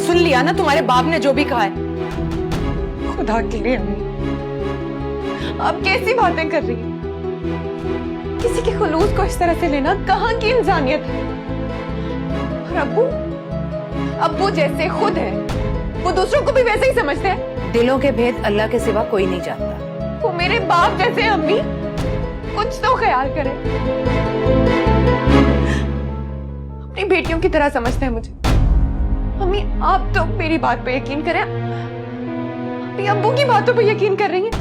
सुन लिया ना तुम्हारे बाप ने जो भी कहा है। खुदा के लिए अम्मी, आप कैसी बातें कर रही हैं? किसी के खुलूस को इस तरह से लेना कहाँ की इंसानियत है? और अब्बू जैसे खुद है, वो दूसरों को भी वैसे ही समझते हैं। दिलों के भेद अल्लाह के सिवा कोई नहीं जानता। वो मेरे बाप जैसे, अम्मी कुछ तो ख्याल करें। अपनी बेटियों की तरह समझते हैं मुझे। अम्मी आप तो मेरी बात पे यकीन करें, अपनी अब्बू की बातों पे यकीन कर रही हैं।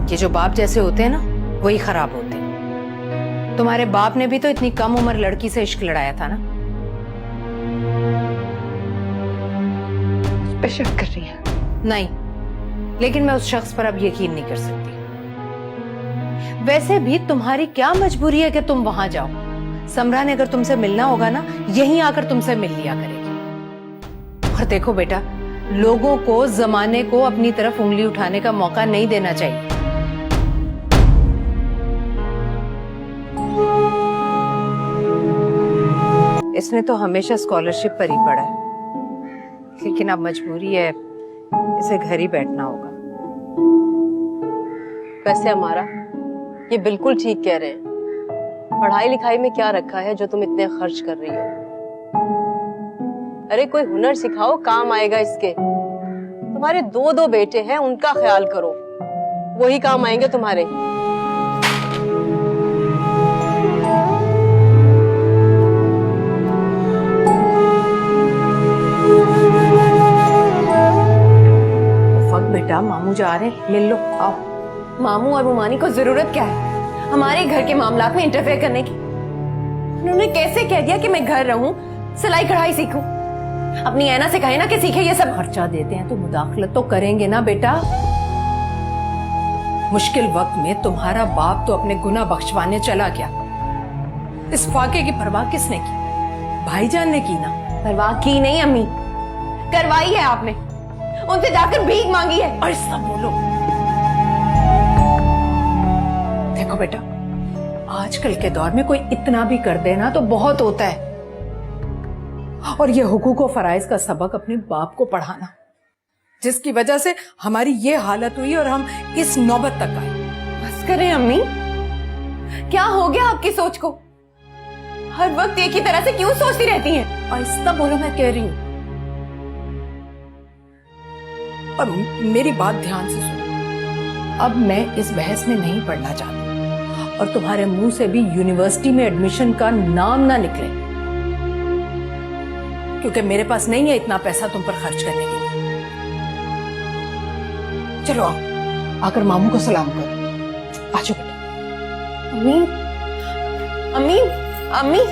ये जो बाप जैसे होते हैं ना, वही खराब होते हैं। तुम्हारे बाप ने भी तो इतनी कम उम्र लड़की से इश्क लड़ाया था ना। उस पे शक कर रही है? नहीं, लेकिन मैं उस शख्स पर अब यकीन नहीं कर सकती। वैसे भी तुम्हारी क्या मजबूरी है कि तुम वहां जाओ? समरा ने अगर तुमसे मिलना होगा ना, यहीं आकर तुमसे मिल लिया करेगी। और देखो बेटा, लोगों को, जमाने को अपनी तरफ उंगली उठाने का मौका नहीं देना चाहिए। इसने तो हमेशा स्कॉलरशिप पर ही पढ़ा है, लेकिन अब मजबूरी है, इसे घर ही बैठना होगा। वैसे हमारा ये बिल्कुल ठीक कह रहे हैं। पढ़ाई लिखाई में क्या रखा है जो तुम इतने खर्च कर रही हो? अरे कोई हुनर सिखाओ, काम आएगा इसके। तुम्हारे दो बेटे हैं, उनका ख्याल करो, वही काम आएंगे तुम्हारे। बेटा मामू जा रहे हैं, मिल लो, आओ। मामू और मुमानी को जरूरत क्या है हमारे घर के मामलात में इंटरफेयर करने की? उन्होंने कैसे कह दिया कि मैं घर रहूं, सिलाई कढ़ाई सीखूं? अपनी ऐना से कहे ना कि सीखे ये सब। खर्चा देते हैं तो मुदाखलत तो करेंगे ना बेटा। मुश्किल वक्त में तुम्हारा बाप तो अपने गुनाह बख्शवाने चला गया। इस फाके की परवाह किसने की? भाईजान ने की ना। परवाह की नहीं अम्मी, करवाई है आपने। उनसे जाकर भीख मांगी है। और सब बोलो। देखो बेटा, आजकल के दौर में कोई इतना भी कर देना तो बहुत होता है। और ये हुकूक और फराइज का सबक अपने बाप को पढ़ाना, जिसकी वजह से हमारी ये हालत हुई और हम इस नौबत तक आए। बस करें अम्मी, क्या हो गया आपकी सोच को? हर वक्त एक ही तरह से क्यों सोचती रहती हैं? और इतना बोलो, मैं कह रही हूं। और मेरी बात ध्यान से सुनो। अब मैं इस बहस में नहीं पढ़ना चाहती, और तुम्हारे मुंह से भी यूनिवर्सिटी में एडमिशन का नाम ना निकले, क्योंकि मेरे पास नहीं है इतना पैसा तुम पर खर्च करने के लिए। चलो आओ, आकर मामू को सलाम करो। आ जाओ बेटा। अम्मी, अम्मी, अम्मी।